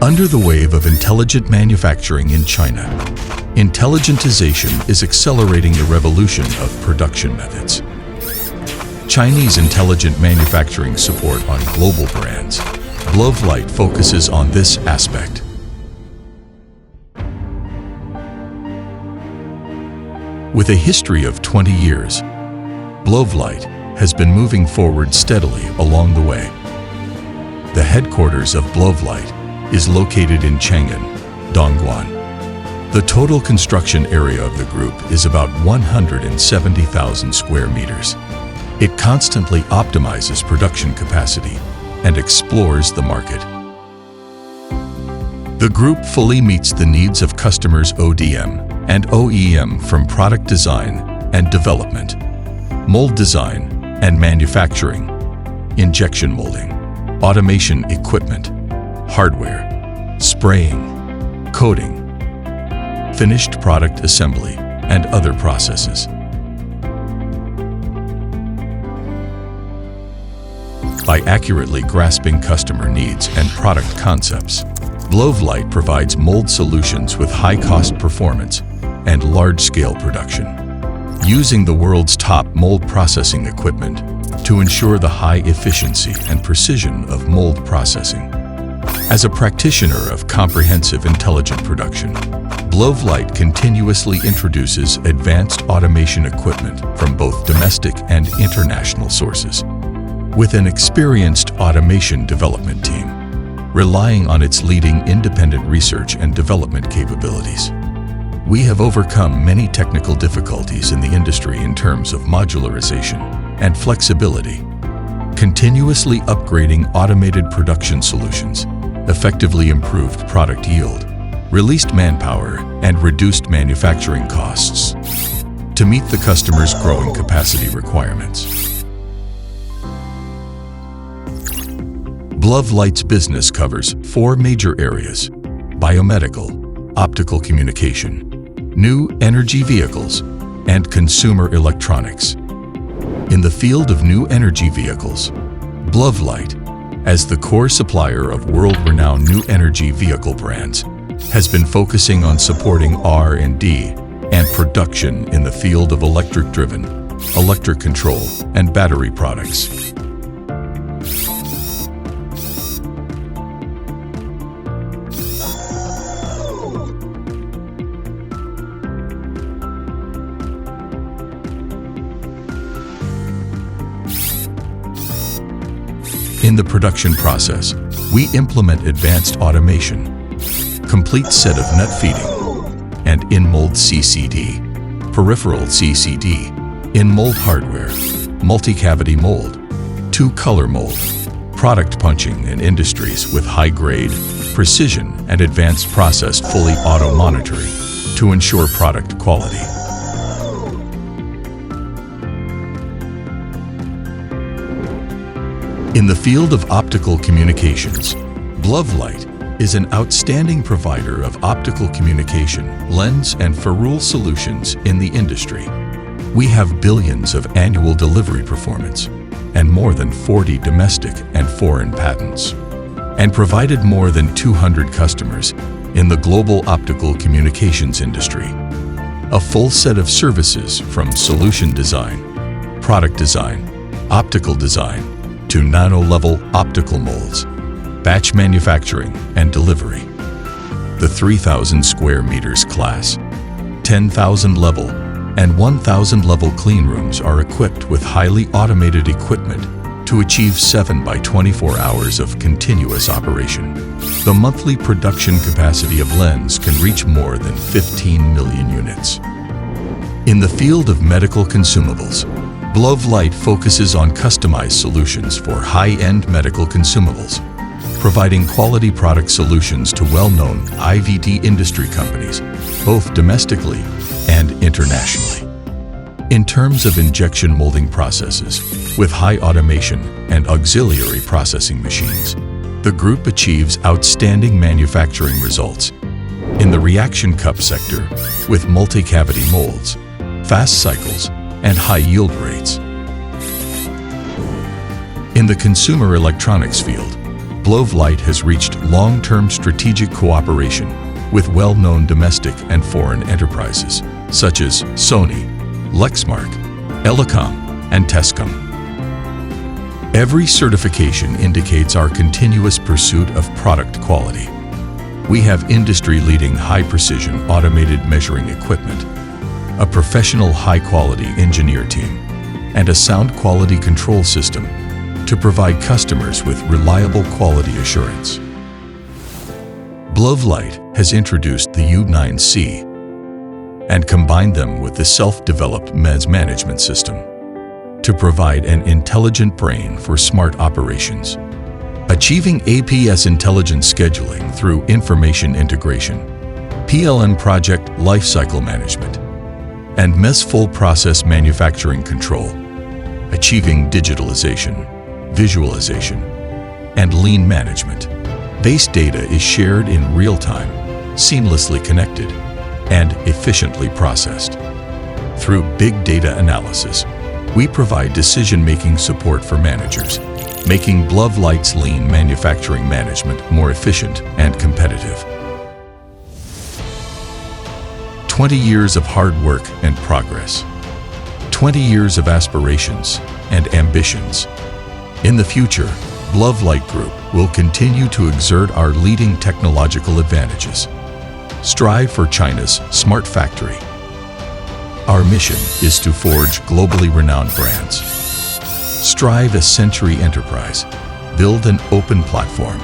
Under the wave of intelligent manufacturing in China, intelligentization is accelerating the revolution of production methods. Chinese intelligent manufacturing support on global brands. Blovelight focuses on this aspect. With a history of 20 years, Blovelight has been moving forward steadily along the way. The headquarters of Blovelight is located in Chang'an, Dongguan. The total construction area of the group is about 170,000 square meters. It constantly optimizes production capacity and explores the market. The group fully meets the needs of customers ODM and OEM from product design and development, mold design and manufacturing, injection molding, automation equipment, hardware, spraying, coating, finished product assembly, and other processes. By accurately grasping customer needs and product concepts, Blovelight provides mold solutions with high-cost performance and large-scale production, using the world's top mold processing equipment to ensure the high efficiency and precision of mold processing. As a practitioner of comprehensive intelligent production, Blovelight continuously introduces advanced automation equipment from both domestic and international sources. With an experienced automation development team, relying on its leading independent research and development capabilities, we have overcome many technical difficulties in the industry in terms of modularization and flexibility, continuously upgrading automated production solutions, effectively improved product yield, released manpower, and reduced manufacturing costs to meet the customer's growing capacity requirements. Blovelight's business covers 4 major areas: biomedical, optical communication, new energy vehicles, and consumer electronics. In the field of new energy vehicles, Blovelight, as the core supplier of world-renowned new energy vehicle brands, has been focusing on supporting R&D and production in the field of electric-driven, electric control, and battery products. In the production process, we implement advanced automation, complete set of nut feeding, and in-mold CCD, peripheral CCD, in-mold hardware, multi-cavity mold, 2-color mold, product punching in industries with high grade, precision, and advanced processed fully auto monitoring to ensure product quality. In the field of optical communications, Blovelight is an outstanding provider of optical communication, lens, and ferrule solutions in the industry. We have billions of annual delivery performance and more than 40 domestic and foreign patents, and provided more than 200 customers in the global optical communications industry. A full set of services from solution design, product design, optical design, to nano-level optical molds, batch manufacturing and delivery. The 3,000 square meters class, 10,000 level, and 1,000 level clean rooms are equipped with highly automated equipment to achieve 7 by 24 hours of continuous operation. The monthly production capacity of lens can reach more than 15 million units. In the field of medical consumables, Blovelight focuses on customized solutions for high-end medical consumables, providing quality product solutions to well-known IVD industry companies, both domestically and internationally. In terms of injection molding processes, with high automation and auxiliary processing machines, the group achieves outstanding manufacturing results. In the reaction cup sector, with multi-cavity molds, fast cycles, and high yield rates. In the consumer electronics field, Blovelight has reached long-term strategic cooperation with well-known domestic and foreign enterprises such as Sony, Lexmark, Elecom, and Tescom. Every certification indicates our continuous pursuit of product quality. We have industry-leading high-precision automated measuring equipment, a professional high-quality engineer team, and a sound quality control system to provide customers with reliable quality assurance. Blovelight has introduced the U9C and combined them with the self-developed MES management system to provide an intelligent brain for smart operations, achieving APS intelligent scheduling through information integration, PLM project lifecycle management, and MES full process manufacturing control, achieving digitalization, visualization, and lean management. Base data is shared in real time, seamlessly connected, and efficiently processed. Through big data analysis, we provide decision-making support for managers, making Blovelight's lean manufacturing management more efficient and competitive. 20 years of hard work and progress. 20 years of aspirations and ambitions. In the future, Blovelight Group will continue to exert our leading technological advantages. Strive for China's smart factory. Our mission is to forge globally renowned brands. Strive a century enterprise. Build an open platform